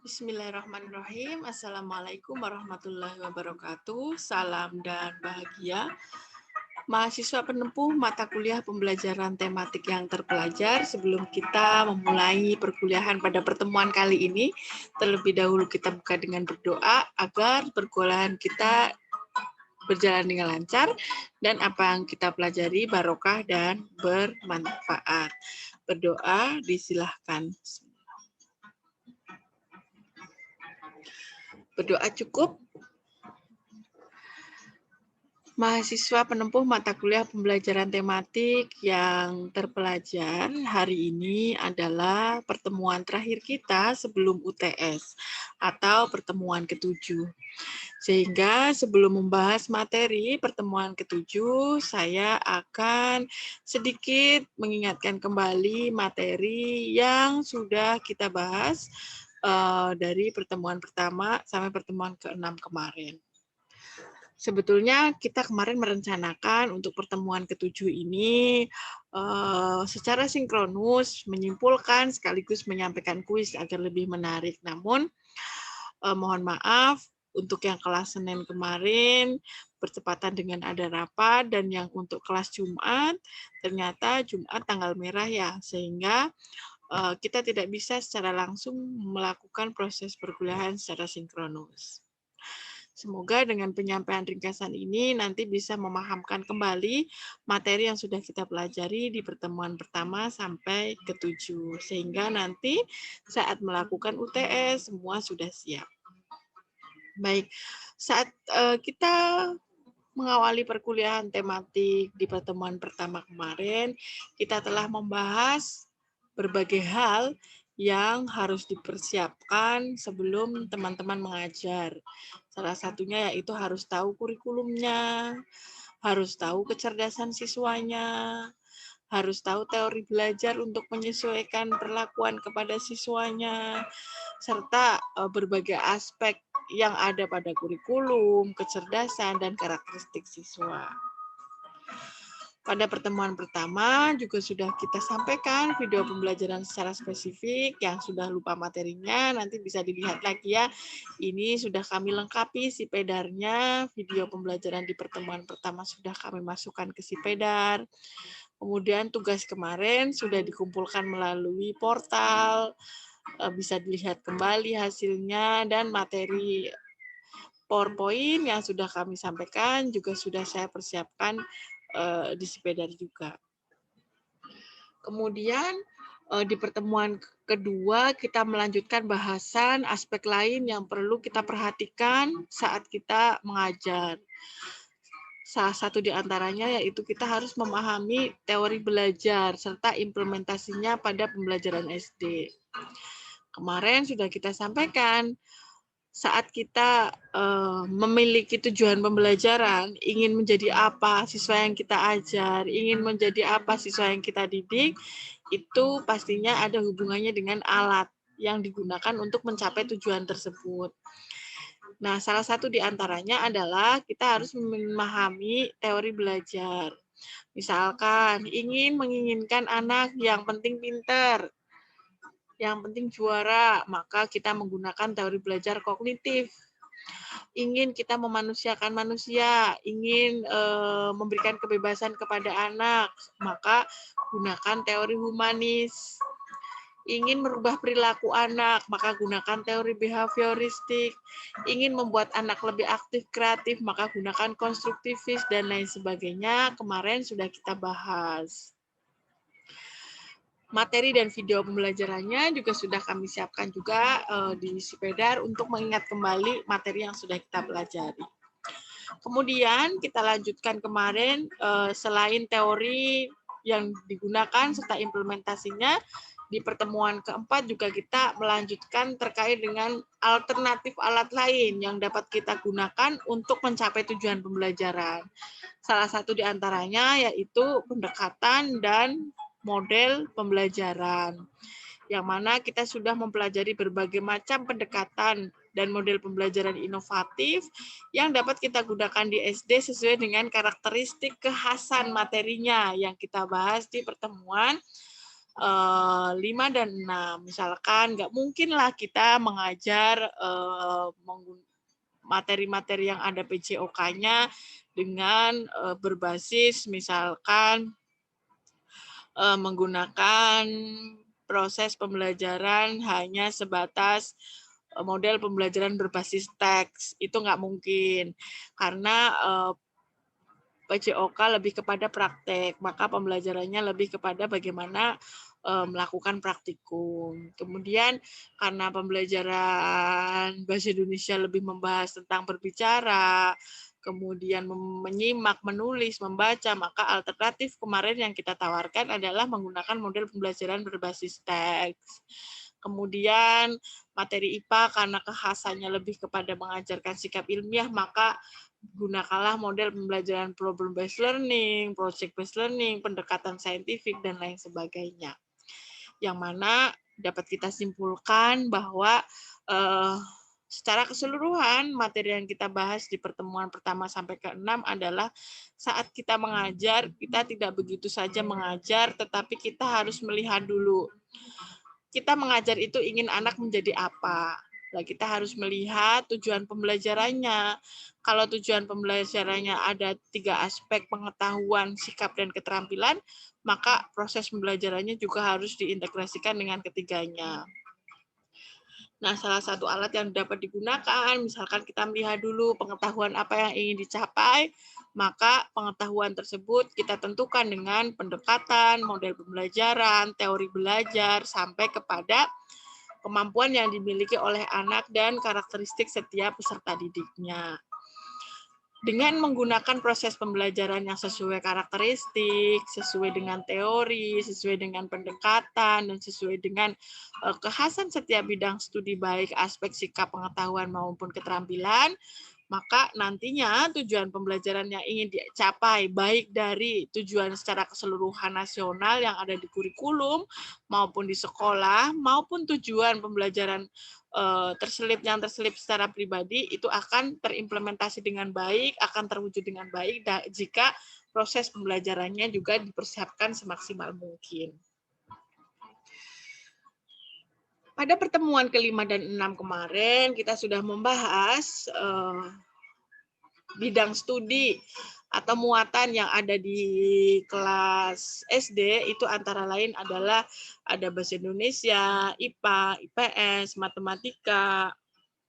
Bismillahirrahmanirrahim. Assalamualaikum warahmatullahi wabarakatuh. Salam dan bahagia. Mahasiswa penempuh mata kuliah pembelajaran tematik yang terpelajar, sebelum kita memulai perkuliahan pada pertemuan kali ini, terlebih dahulu kita buka dengan berdoa agar perkuliahan kita berjalan dengan lancar dan apa yang kita pelajari barokah dan bermanfaat. Berdoa disilahkan. Berdoa cukup. Mahasiswa penempuh mata kuliah pembelajaran tematik yang terpelajar hari ini adalah pertemuan terakhir kita sebelum UTS atau pertemuan ketujuh. Sehingga sebelum membahas materi pertemuan ketujuh, saya akan sedikit mengingatkan kembali materi yang sudah kita bahas dari pertemuan pertama sampai pertemuan ke-6 kemarin. Sebetulnya kita kemarin merencanakan untuk pertemuan ketujuh ini secara sinkronus menyimpulkan sekaligus menyampaikan kuis agar lebih menarik. Namun mohon maaf untuk yang kelas Senin kemarin bertepatan dengan ada rapat, dan yang untuk kelas Jumat ternyata Jumat tanggal merah ya, sehingga kita tidak bisa secara langsung melakukan proses perkuliahan secara sinkronus. Semoga dengan penyampaian ringkasan ini nanti bisa memahamkan kembali materi yang sudah kita pelajari di pertemuan pertama sampai ke-7. Sehingga nanti saat melakukan UTS semua sudah siap. Baik, saat kita mengawali perkuliahan tematik di pertemuan pertama kemarin, kita telah membahas berbagai hal yang harus dipersiapkan sebelum teman-teman mengajar. Salah satunya yaitu harus tahu kurikulumnya, harus tahu kecerdasan siswanya, harus tahu teori belajar untuk menyesuaikan perlakuan kepada siswanya, serta berbagai aspek yang ada pada kurikulum, kecerdasan, dan karakteristik siswa. Pada pertemuan pertama juga sudah kita sampaikan video pembelajaran secara spesifik. Yang sudah lupa materinya nanti bisa dilihat lagi ya. Ini sudah kami lengkapi sipedarnya. Video pembelajaran di pertemuan pertama sudah kami masukkan ke sipedar. Kemudian tugas kemarin sudah dikumpulkan melalui portal. Bisa dilihat kembali hasilnya, dan materi PowerPoint yang sudah kami sampaikan juga sudah saya persiapkan di sipedar juga. Kemudian di pertemuan kedua kita melanjutkan bahasan aspek lain yang perlu kita perhatikan saat kita mengajar. Salah satu di antaranya yaitu kita harus memahami teori belajar serta implementasinya pada pembelajaran SD. Kemarin sudah kita sampaikan, saat kita memiliki tujuan pembelajaran, ingin menjadi apa siswa yang kita ajar, ingin menjadi apa siswa yang kita didik, itu pastinya ada hubungannya dengan alat yang digunakan untuk mencapai tujuan tersebut. Nah, salah satu di antaranya adalah kita harus memahami teori belajar. Misalkan menginginkan anak yang penting pintar, yang penting juara, maka kita menggunakan teori belajar kognitif. Ingin kita memanusiakan manusia, ingin memberikan kebebasan kepada anak, maka gunakan teori humanis. Ingin merubah perilaku anak, maka gunakan teori behavioristik. Ingin membuat anak lebih aktif kreatif, maka gunakan konstruktivis, dan lain sebagainya. Kemarin sudah kita bahas. Materi dan video pembelajarannya juga sudah kami siapkan juga di sipedar untuk mengingat kembali materi yang sudah kita pelajari. Kemudian kita lanjutkan kemarin, selain teori yang digunakan serta implementasinya, di pertemuan keempat juga kita melanjutkan terkait dengan alternatif alat lain yang dapat kita gunakan untuk mencapai tujuan pembelajaran. Salah satu di antaranya yaitu pendekatan dan model pembelajaran, yang mana kita sudah mempelajari berbagai macam pendekatan dan model pembelajaran inovatif yang dapat kita gunakan di SD sesuai dengan karakteristik kekhasan materinya yang kita bahas di pertemuan 5 dan 6. Misalkan nggak mungkinlah kita mengajar materi-materi yang ada PJOK-nya dengan berbasis misalkan menggunakan proses pembelajaran hanya sebatas model pembelajaran berbasis teks. Itu nggak mungkin, karena PJOK lebih kepada praktek, maka pembelajarannya lebih kepada bagaimana melakukan praktikum. Kemudian karena pembelajaran bahasa Indonesia lebih membahas tentang berbicara, kemudian menyimak, menulis, membaca, maka alternatif kemarin yang kita tawarkan adalah menggunakan model pembelajaran berbasis teks. Kemudian materi IPA karena kekhasannya lebih kepada mengajarkan sikap ilmiah, maka gunakanlah model pembelajaran problem based learning, project based learning, pendekatan saintifik, dan lain sebagainya. Yang mana dapat kita simpulkan bahwa secara keseluruhan materi yang kita bahas di pertemuan pertama sampai ke-6 adalah saat kita mengajar, kita tidak begitu saja mengajar, tetapi kita harus melihat dulu. Kita mengajar itu ingin anak menjadi apa? Nah, kita harus melihat tujuan pembelajarannya. Kalau tujuan pembelajarannya ada 3 aspek pengetahuan, sikap, dan keterampilan, maka proses pembelajarannya juga harus diintegrasikan dengan ketiganya. Nah, salah satu alat yang dapat digunakan, misalkan kita melihat dulu pengetahuan apa yang ingin dicapai, maka pengetahuan tersebut kita tentukan dengan pendekatan, model pembelajaran, teori belajar, sampai kepada kemampuan yang dimiliki oleh anak dan karakteristik setiap peserta didiknya. Dengan menggunakan proses pembelajaran yang sesuai karakteristik, sesuai dengan teori, sesuai dengan pendekatan, dan sesuai dengan kekhasan setiap bidang studi baik aspek sikap pengetahuan maupun keterampilan, maka nantinya tujuan pembelajaran yang ingin dicapai baik dari tujuan secara keseluruhan nasional yang ada di kurikulum maupun di sekolah maupun tujuan pembelajaran yang terselip secara pribadi itu akan terimplementasi dengan baik, akan terwujud dengan baik jika proses pembelajarannya juga dipersiapkan semaksimal mungkin. Pada pertemuan ke-5 dan 6 kemarin, kita sudah membahas bidang studi atau muatan yang ada di kelas SD, itu antara lain adalah ada bahasa Indonesia, IPA, IPS, matematika,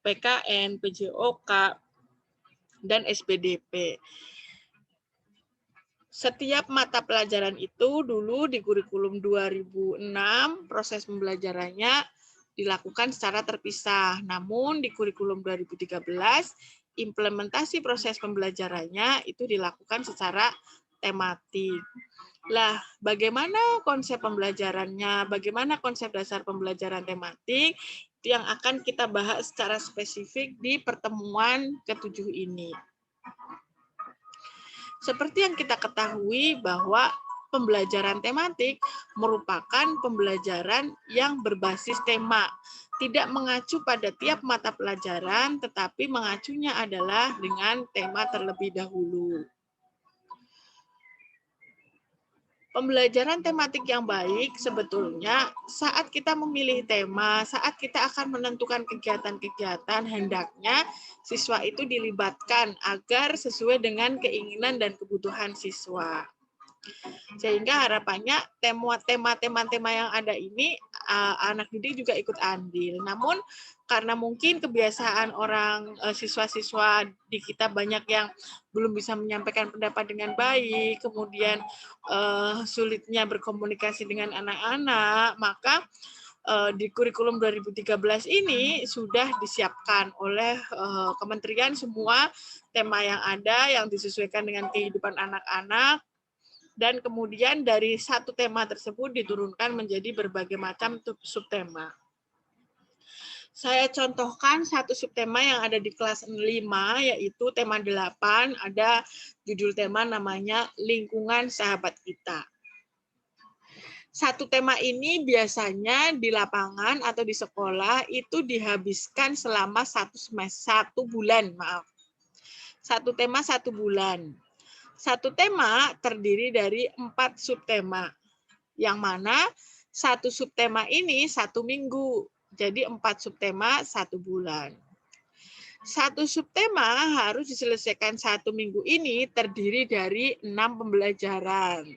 PKN, PJOK, dan SPDP. Setiap mata pelajaran itu dulu di kurikulum 2006, proses pembelajarannya dilakukan secara terpisah. Namun di kurikulum 2013, implementasi proses pembelajarannya itu dilakukan secara tematik. Lah, bagaimana konsep pembelajarannya, bagaimana konsep dasar pembelajaran tematik, itu yang akan kita bahas secara spesifik di pertemuan ke-7 ini. Seperti yang kita ketahui bahwa pembelajaran tematik merupakan pembelajaran yang berbasis tema, tidak mengacu pada tiap mata pelajaran, tetapi mengacunya adalah dengan tema terlebih dahulu. Pembelajaran tematik yang baik sebetulnya saat kita memilih tema, saat kita akan menentukan kegiatan-kegiatan, hendaknya siswa itu dilibatkan agar sesuai dengan keinginan dan kebutuhan siswa. Sehingga harapannya tema-tema yang ada ini anak didik juga ikut andil. Namun karena mungkin kebiasaan orang siswa-siswa di kita banyak yang belum bisa menyampaikan pendapat dengan baik, kemudian sulitnya berkomunikasi dengan anak-anak, maka di kurikulum 2013 ini sudah disiapkan oleh kementerian semua tema yang ada yang disesuaikan dengan kehidupan anak-anak. Dan kemudian dari satu tema tersebut diturunkan menjadi berbagai macam subtema. Saya contohkan satu subtema yang ada di kelas 5, yaitu tema 8, ada judul tema namanya Lingkungan Sahabat Kita. Satu tema ini biasanya di lapangan atau di sekolah itu dihabiskan selama satu bulan. Satu tema 1 bulan. Satu tema terdiri dari 4 subtema, yang mana Satu subtema ini 1 minggu. Jadi 4 subtema 1 bulan. Satu subtema harus diselesaikan 1 minggu ini terdiri dari 6 pembelajaran.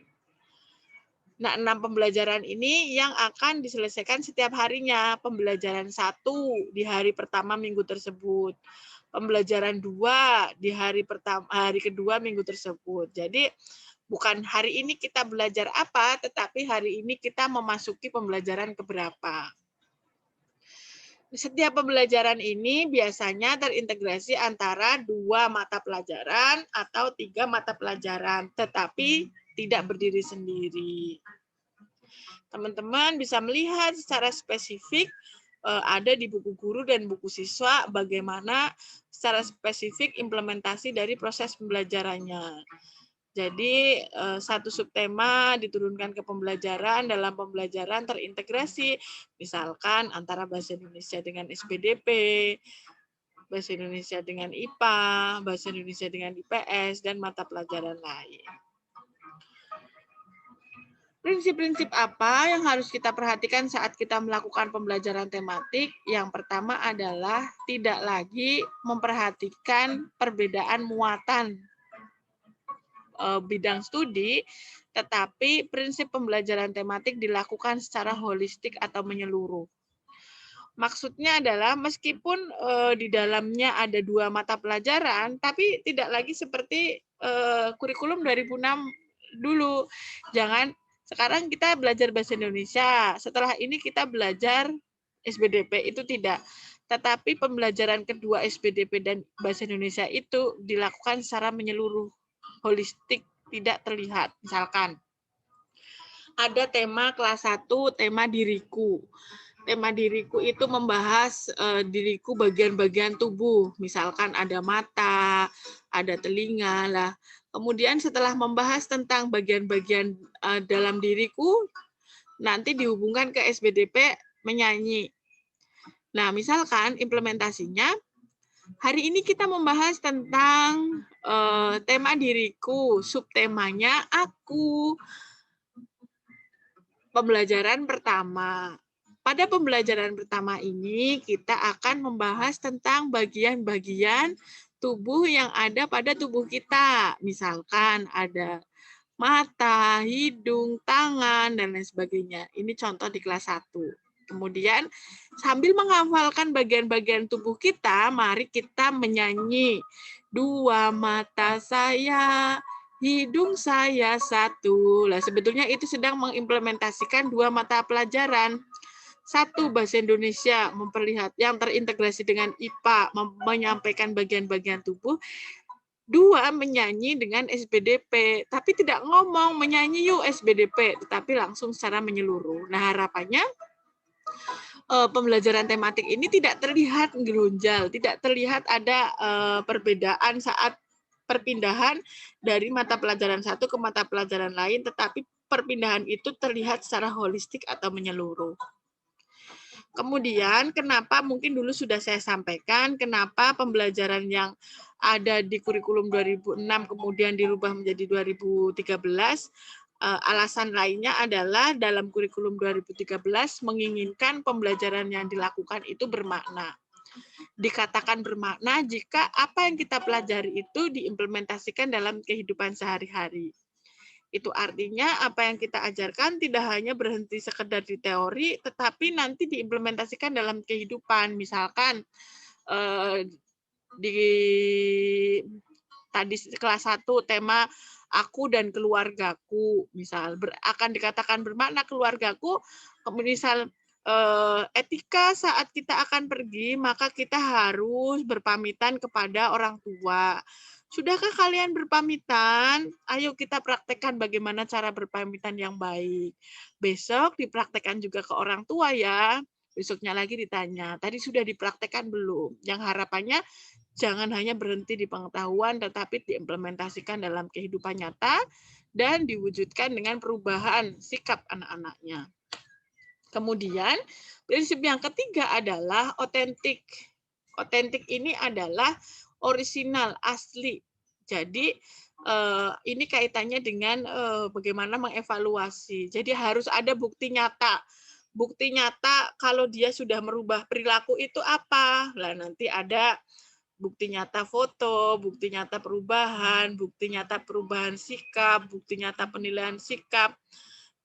Nah, 6 pembelajaran ini yang akan diselesaikan setiap harinya. Pembelajaran 1 di hari pertama minggu tersebut. Pembelajaran 2 di hari kedua minggu tersebut. Jadi bukan hari ini kita belajar apa, tetapi hari ini kita memasuki pembelajaran keberapa. Setiap pembelajaran ini biasanya terintegrasi antara 2 mata pelajaran atau 3 mata pelajaran, tetapi tidak berdiri sendiri. Teman-teman bisa melihat secara spesifik ada di buku guru dan buku siswa bagaimana secara spesifik implementasi dari proses pembelajarannya. Jadi satu subtema diturunkan ke pembelajaran, dalam pembelajaran terintegrasi, misalkan antara bahasa Indonesia dengan SPDP, bahasa Indonesia dengan IPA, bahasa Indonesia dengan IPS, dan mata pelajaran lain. Prinsip-prinsip apa yang harus kita perhatikan saat kita melakukan pembelajaran tematik? Yang pertama adalah tidak lagi memperhatikan perbedaan muatan bidang studi, tetapi prinsip pembelajaran tematik dilakukan secara holistik atau menyeluruh. Maksudnya adalah meskipun di dalamnya ada 2 mata pelajaran, tapi tidak lagi seperti kurikulum 2006 dulu. Sekarang kita belajar bahasa Indonesia, setelah ini kita belajar SBDP, itu tidak. Tetapi pembelajaran kedua SBDP dan bahasa Indonesia itu dilakukan secara menyeluruh, holistik, tidak terlihat. Misalkan ada tema kelas 1, tema diriku. Tema diriku itu membahas diriku bagian-bagian tubuh. Misalkan ada mata, ada telinga lah. Kemudian setelah membahas tentang bagian-bagian dalam diriku, nanti dihubungkan ke SBDP menyanyi. Nah, misalkan implementasinya, hari ini kita membahas tentang tema diriku, subtemanya aku. Pembelajaran pertama. Pada pembelajaran pertama ini, kita akan membahas tentang bagian-bagian tubuh yang ada pada tubuh kita. Misalkan ada mata, hidung, tangan, dan lain sebagainya. Ini contoh di kelas 1. Kemudian, sambil menghafalkan bagian-bagian tubuh kita, mari kita menyanyi. 2 mata saya, hidung saya 1. Lah, sebetulnya itu sedang mengimplementasikan 2 mata pelajaran. 1 bahasa Indonesia memperlihat yang terintegrasi dengan IPA, menyampaikan bagian-bagian tubuh. 2 menyanyi dengan SBDP, tapi tidak ngomong menyanyi yuk SBDP, tetapi langsung secara menyeluruh. Nah, harapannya pembelajaran tematik ini tidak terlihat gerunjal, tidak terlihat ada perbedaan saat perpindahan dari mata pelajaran satu ke mata pelajaran lain, tetapi perpindahan itu terlihat secara holistik atau menyeluruh. Kemudian, kenapa mungkin dulu sudah saya sampaikan, kenapa pembelajaran yang ada di kurikulum 2006 kemudian dirubah menjadi 2013, alasan lainnya adalah dalam kurikulum 2013 menginginkan pembelajaran yang dilakukan itu bermakna. Dikatakan bermakna jika apa yang kita pelajari itu diimplementasikan dalam kehidupan sehari-hari. Itu artinya apa yang kita ajarkan tidak hanya berhenti sekedar di teori, tetapi nanti diimplementasikan dalam kehidupan. Misalkan di tadi kelas 1 tema aku dan keluargaku, misal akan dikatakan bermakna keluargaku, misal etika saat kita akan pergi, maka kita harus berpamitan kepada orang tua. Sudahkah kalian berpamitan? Ayo kita praktekkan bagaimana cara berpamitan yang baik. Besok dipraktekkan juga ke orang tua ya. Besoknya lagi ditanya, tadi sudah dipraktekkan belum? Yang harapannya jangan hanya berhenti di pengetahuan, tetapi diimplementasikan dalam kehidupan nyata dan diwujudkan dengan perubahan sikap anak-anaknya. Kemudian, prinsip yang ketiga adalah otentik. Otentik ini adalah orisinal, asli. Jadi, ini kaitannya dengan bagaimana mengevaluasi. Jadi harus ada bukti nyata. Bukti nyata kalau dia sudah merubah perilaku itu apa? Lah nanti ada bukti nyata foto, bukti nyata perubahan, bukti nyata perubahan sikap, bukti nyata penilaian sikap.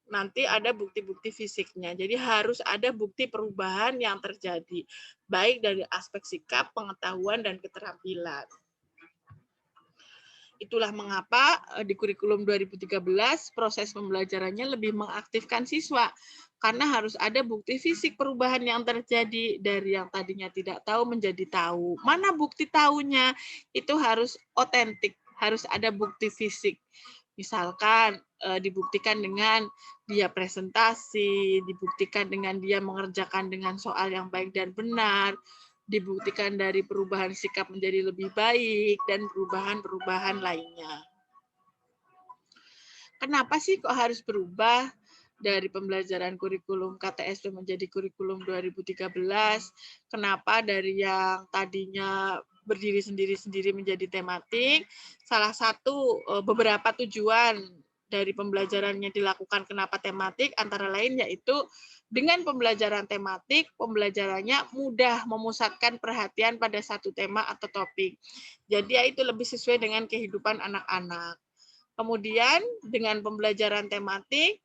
Nanti ada bukti-bukti fisiknya. Jadi harus ada bukti perubahan yang terjadi, baik dari aspek sikap, pengetahuan, dan keterampilan. Itulah mengapa di kurikulum 2013 proses pembelajarannya lebih mengaktifkan siswa karena harus ada bukti fisik perubahan yang terjadi dari yang tadinya tidak tahu menjadi tahu. Mana bukti tahunya? Itu harus otentik, harus ada bukti fisik. Misalkan dibuktikan dengan dia presentasi, dibuktikan dengan dia mengerjakan dengan soal yang baik dan benar, dibuktikan dari perubahan sikap menjadi lebih baik, dan perubahan-perubahan lainnya. Kenapa sih kok harus berubah dari pembelajaran kurikulum KTS menjadi kurikulum 2013? Kenapa dari yang tadinya berdiri sendiri-sendiri menjadi tematik? Salah satu beberapa tujuan dari pembelajarannya dilakukan kenapa tematik, antara lain yaitu dengan pembelajaran tematik, pembelajarannya mudah memusatkan perhatian pada satu tema atau topik. Jadi ya itu lebih sesuai dengan kehidupan anak-anak. Kemudian dengan pembelajaran tematik,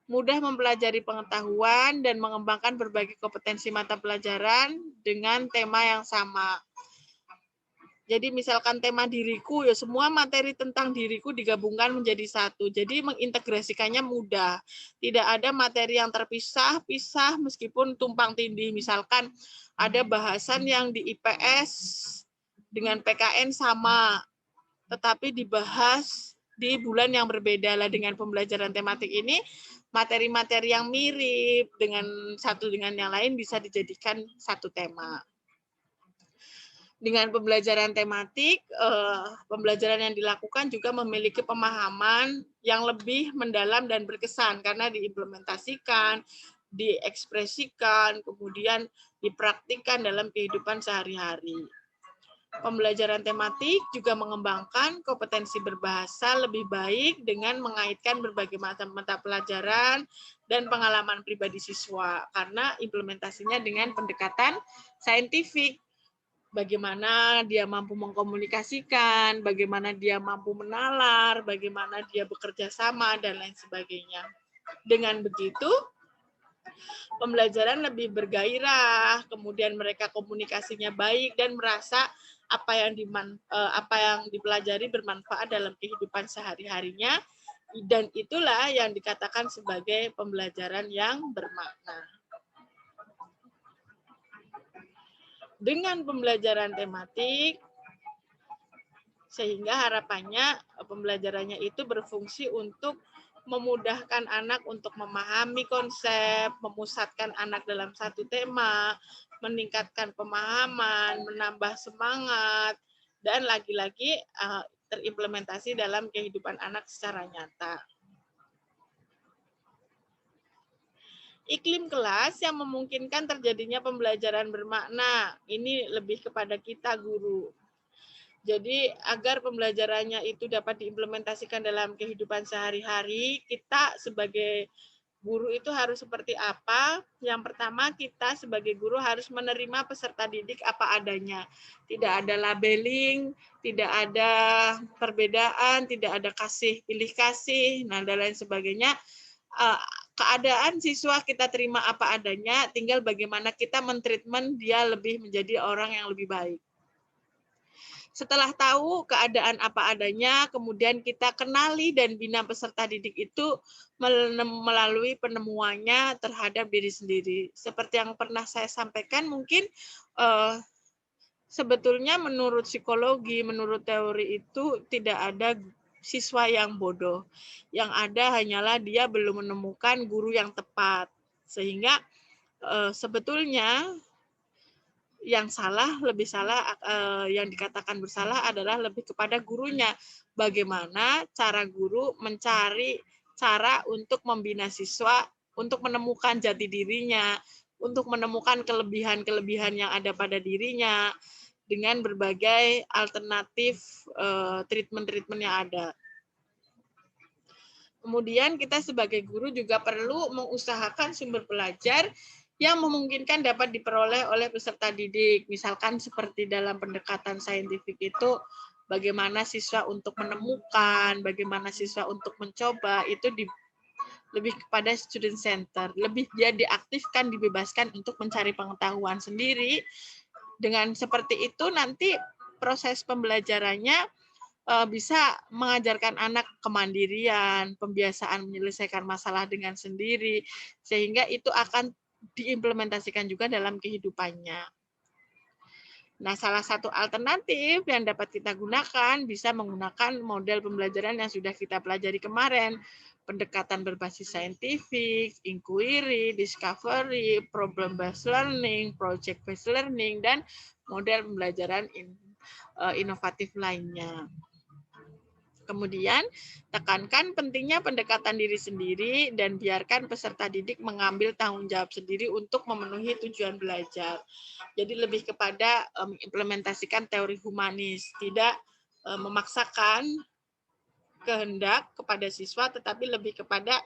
mudah mempelajari pengetahuan dan mengembangkan berbagai kompetensi mata pelajaran dengan tema yang sama. Jadi misalkan tema diriku, ya semua materi tentang diriku digabungkan menjadi satu. Jadi mengintegrasikannya mudah. Tidak ada materi yang terpisah-pisah meskipun tumpang tindih. Misalkan ada bahasan yang di IPS dengan PKN sama, tetapi dibahas di bulan yang berbeda. Lah dengan pembelajaran tematik ini, materi-materi yang mirip dengan satu dengan yang lain bisa dijadikan satu tema. Dengan pembelajaran tematik, pembelajaran yang dilakukan juga memiliki pemahaman yang lebih mendalam dan berkesan karena diimplementasikan, diekspresikan, kemudian dipraktikkan dalam kehidupan sehari-hari. Pembelajaran tematik juga mengembangkan kompetensi berbahasa lebih baik dengan mengaitkan berbagai macam mata pelajaran dan pengalaman pribadi siswa karena implementasinya dengan pendekatan saintifik. Bagaimana dia mampu mengkomunikasikan, bagaimana dia mampu menalar, bagaimana dia bekerja sama, dan lain sebagainya. Dengan begitu, pembelajaran lebih bergairah, kemudian mereka komunikasinya baik dan merasa apa yang dipelajari bermanfaat dalam kehidupan sehari-harinya, dan itulah yang dikatakan sebagai pembelajaran yang bermakna. Dengan pembelajaran tematik, sehingga harapannya pembelajarannya itu berfungsi untuk memudahkan anak untuk memahami konsep, memusatkan anak dalam satu tema, meningkatkan pemahaman, menambah semangat, dan lagi-lagi terimplementasi dalam kehidupan anak secara nyata. Iklim kelas yang memungkinkan terjadinya pembelajaran bermakna. Ini lebih kepada kita guru. Jadi agar pembelajarannya itu dapat diimplementasikan dalam kehidupan sehari-hari, kita sebagai guru itu harus seperti apa? Yang pertama, kita sebagai guru harus menerima peserta didik apa adanya. Tidak ada labeling, tidak ada perbedaan, tidak ada kasih pilih kasih, nah dan lain sebagainya. Keadaan siswa kita terima apa adanya, tinggal bagaimana kita mentreatment dia lebih menjadi orang yang lebih baik. Setelah tahu keadaan apa adanya, kemudian kita kenali dan bina peserta didik itu melalui penemuannya terhadap diri sendiri. Seperti yang pernah saya sampaikan, mungkin sebetulnya menurut psikologi, menurut teori itu tidak ada siswa yang bodoh. Yang ada hanyalah dia belum menemukan guru yang tepat. Sehingga sebetulnya yang salah, lebih salah, yang dikatakan bersalah adalah lebih kepada gurunya. Bagaimana cara guru mencari cara untuk membina siswa, untuk menemukan jati dirinya, untuk menemukan kelebihan-kelebihan yang ada pada dirinya, dengan berbagai alternatif treatment-treatment yang ada. Kemudian kita sebagai guru juga perlu mengusahakan sumber belajar yang memungkinkan dapat diperoleh oleh peserta didik. Misalkan seperti dalam pendekatan saintifik itu, bagaimana siswa untuk menemukan, bagaimana siswa untuk mencoba, itu lebih kepada student center. Lebih dia diaktifkan, dibebaskan untuk mencari pengetahuan sendiri. Dengan seperti itu nanti proses pembelajarannya bisa mengajarkan anak kemandirian, pembiasaan menyelesaikan masalah dengan sendiri, sehingga itu akan diimplementasikan juga dalam kehidupannya. Nah, salah satu alternatif yang dapat kita gunakan bisa menggunakan model pembelajaran yang sudah kita pelajari kemarin, pendekatan berbasis saintifik, inquiry, discovery, problem based learning, project based learning, dan model pembelajaran inovatif lainnya. Kemudian, tekankan pentingnya pendekatan diri sendiri dan biarkan peserta didik mengambil tanggung jawab sendiri untuk memenuhi tujuan belajar. Jadi lebih kepada mengimplementasikan teori humanis, tidak memaksakan kehendak kepada siswa, tetapi lebih kepada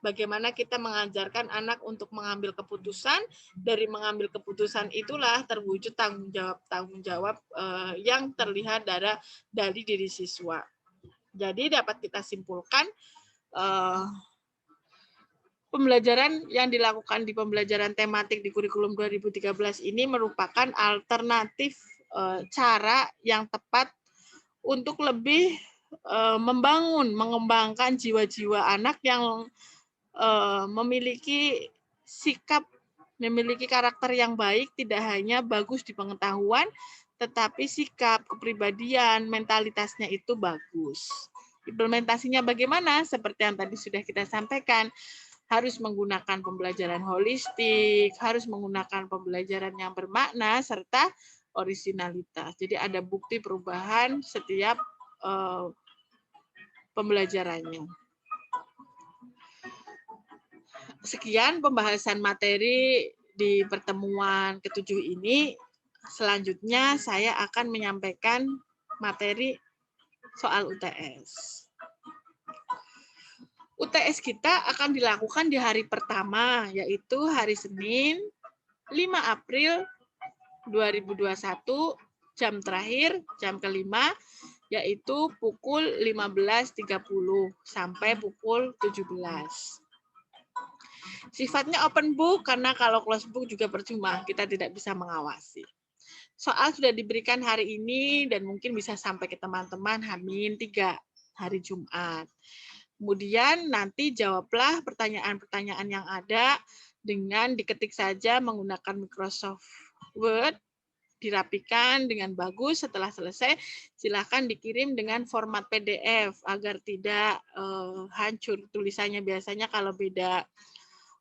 bagaimana kita mengajarkan anak untuk mengambil keputusan. Dari mengambil keputusan itulah terwujud tanggung jawab yang terlihat dari diri siswa. Jadi dapat kita simpulkan pembelajaran yang dilakukan di pembelajaran tematik di kurikulum 2013 ini merupakan alternatif cara yang tepat untuk lebih membangun, mengembangkan jiwa-jiwa anak yang memiliki sikap, memiliki karakter yang baik, tidak hanya bagus di pengetahuan, tetapi sikap, kepribadian, mentalitasnya itu bagus. Implementasinya bagaimana? Seperti yang tadi sudah kita sampaikan, harus menggunakan pembelajaran holistik, harus menggunakan pembelajaran yang bermakna, serta orisinalitas. Jadi ada bukti perubahan setiap pembelajarannya. Sekian pembahasan materi di pertemuan ke-7 ini. Selanjutnya saya akan menyampaikan materi soal UTS. UTS kita akan dilakukan di hari pertama, yaitu hari Senin, 5 April 2021, jam terakhir, jam kelima, yaitu pukul 15.30 sampai pukul 17. Sifatnya open book, karena kalau close book juga percuma, kita tidak bisa mengawasi. Soal sudah diberikan hari ini dan mungkin bisa sampai ke teman-teman H-3, hari Jumat. Kemudian nanti jawablah pertanyaan-pertanyaan yang ada dengan diketik saja menggunakan Microsoft Word, dirapikan dengan bagus. Setelah selesai, silakan dikirim dengan format PDF agar tidak hancur tulisannya. Biasanya kalau beda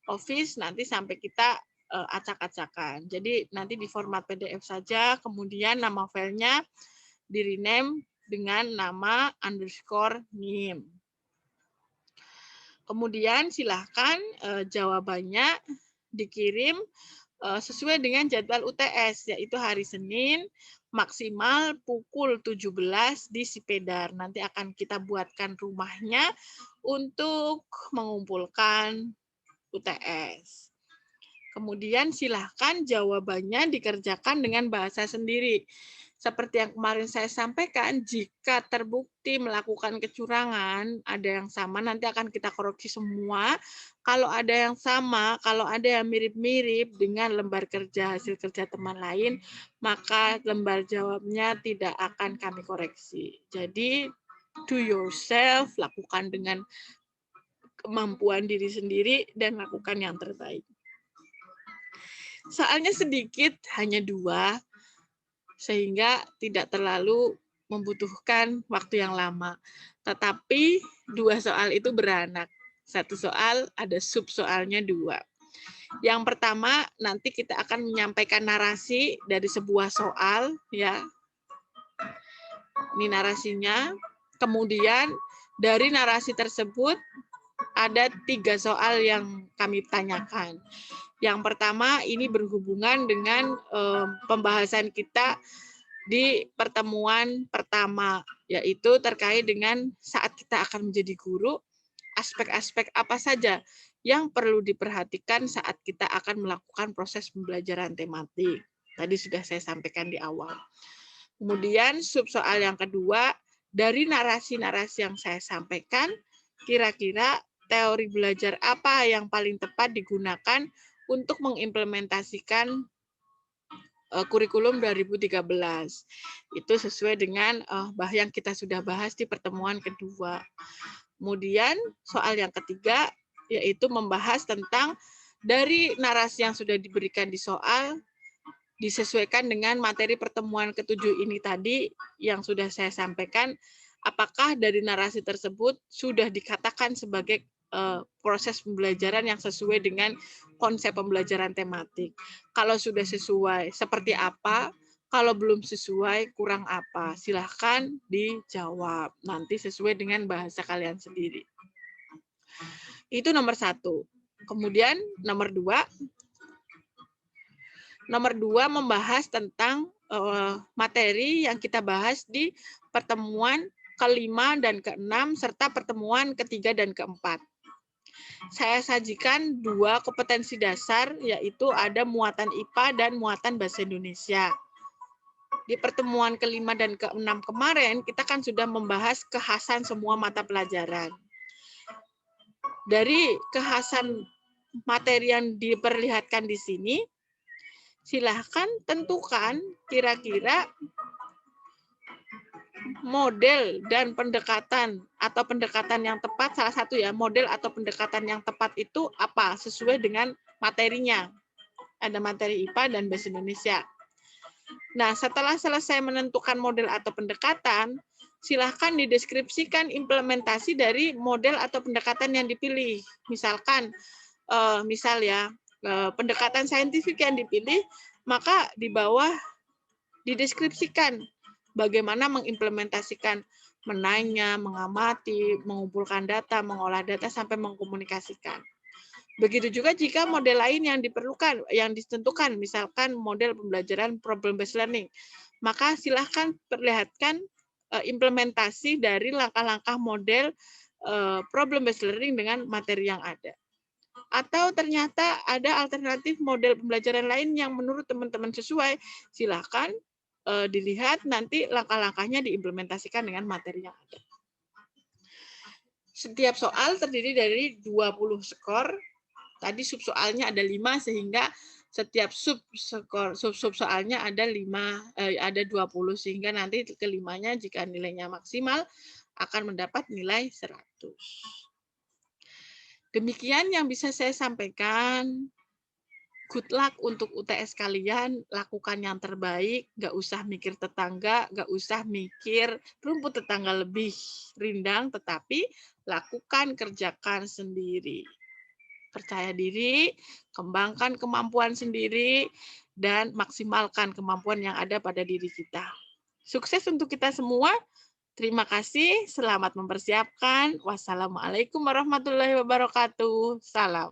Office nanti sampai kita acak-acakan. Jadi nanti di format PDF saja, kemudian nama filenya di-rename dengan nama _NIM. Kemudian silahkan jawabannya dikirim sesuai dengan jadwal UTS, yaitu hari Senin, maksimal pukul 17 di Sipedar. Nanti akan kita buatkan rumahnya untuk mengumpulkan UTS. Kemudian silahkan jawabannya dikerjakan dengan bahasa sendiri. Seperti yang kemarin saya sampaikan, jika terbukti melakukan kecurangan, ada yang sama, nanti akan kita koreksi semua. Kalau ada yang sama, kalau ada yang mirip-mirip dengan lembar kerja, hasil kerja teman lain, maka lembar jawabnya tidak akan kami koreksi. Jadi, do yourself, lakukan dengan kemampuan diri sendiri, dan lakukan yang terbaik. Soalnya sedikit, hanya 2, sehingga tidak terlalu membutuhkan waktu yang lama. Tetapi 2 soal itu beranak. 1 soal ada sub soalnya 2. Yang pertama, nanti kita akan menyampaikan narasi dari sebuah soal, ya. Ini narasinya. Kemudian dari narasi tersebut ada 3 soal yang kami tanyakan. Yang pertama ini berhubungan dengan pembahasan kita di pertemuan pertama, yaitu terkait dengan saat kita akan menjadi guru, aspek-aspek apa saja yang perlu diperhatikan saat kita akan melakukan proses pembelajaran tematik. Tadi sudah saya sampaikan di awal. Kemudian subsoal yang kedua, dari narasi-narasi yang saya sampaikan, kira-kira teori belajar apa yang paling tepat digunakan untuk mengimplementasikan kurikulum 2013. Itu sesuai dengan yang kita sudah bahas di pertemuan kedua. Kemudian soal yang ketiga yaitu membahas tentang dari narasi yang sudah diberikan di soal disesuaikan dengan materi pertemuan ketujuh ini tadi yang sudah saya sampaikan, apakah dari narasi tersebut sudah dikatakan sebagai proses pembelajaran yang sesuai dengan konsep pembelajaran tematik. Kalau sudah sesuai, seperti apa? Kalau belum sesuai, kurang apa? Silahkan dijawab. Nanti sesuai dengan bahasa kalian sendiri. Itu nomor 1. Kemudian nomor 2, membahas tentang materi yang kita bahas di pertemuan ke-5 dan ke-6 serta pertemuan ke-3 dan ke-4. Saya sajikan 2 kompetensi dasar, yaitu ada muatan IPA dan muatan bahasa Indonesia. Di pertemuan ke-5 dan ke-6 kemarin, kita kan sudah membahas kekhasan semua mata pelajaran. Dari kekhasan materi yang diperlihatkan di sini, silahkan tentukan kira-kira model dan pendekatan atau pendekatan yang tepat, salah satu ya, model atau pendekatan yang tepat itu apa, sesuai dengan materinya. Ada materi IPA dan bahasa Indonesia. Nah, setelah selesai menentukan model atau pendekatan, silahkan dideskripsikan implementasi dari model atau pendekatan yang dipilih. Misalkan, pendekatan saintifik yang dipilih, maka di bawah dideskripsikan bagaimana mengimplementasikan, menanya, mengamati, mengumpulkan data, mengolah data, sampai mengkomunikasikan. Begitu juga jika model lain yang diperlukan, yang ditentukan, misalkan model pembelajaran problem-based learning, maka silahkan perlihatkan implementasi dari langkah-langkah model problem-based learning dengan materi yang ada. Atau ternyata ada alternatif model pembelajaran lain yang menurut teman-teman sesuai, silahkan dilihat nanti langkah-langkahnya diimplementasikan dengan materi yang ada. Setiap soal terdiri dari 20 skor. Tadi subsoalnya ada 5 sehingga setiap sub-soalnya ada 20 sehingga nanti kelimanya jika nilainya maksimal akan mendapat nilai 100. Demikian yang bisa saya sampaikan. Good luck untuk UTS kalian, lakukan yang terbaik, nggak usah mikir tetangga, nggak usah mikir rumput tetangga lebih rindang, tetapi lakukan, kerjakan sendiri. Percaya diri, kembangkan kemampuan sendiri, dan maksimalkan kemampuan yang ada pada diri kita. Sukses untuk kita semua. Terima kasih, selamat mempersiapkan. Wassalamualaikum warahmatullahi wabarakatuh. Salam.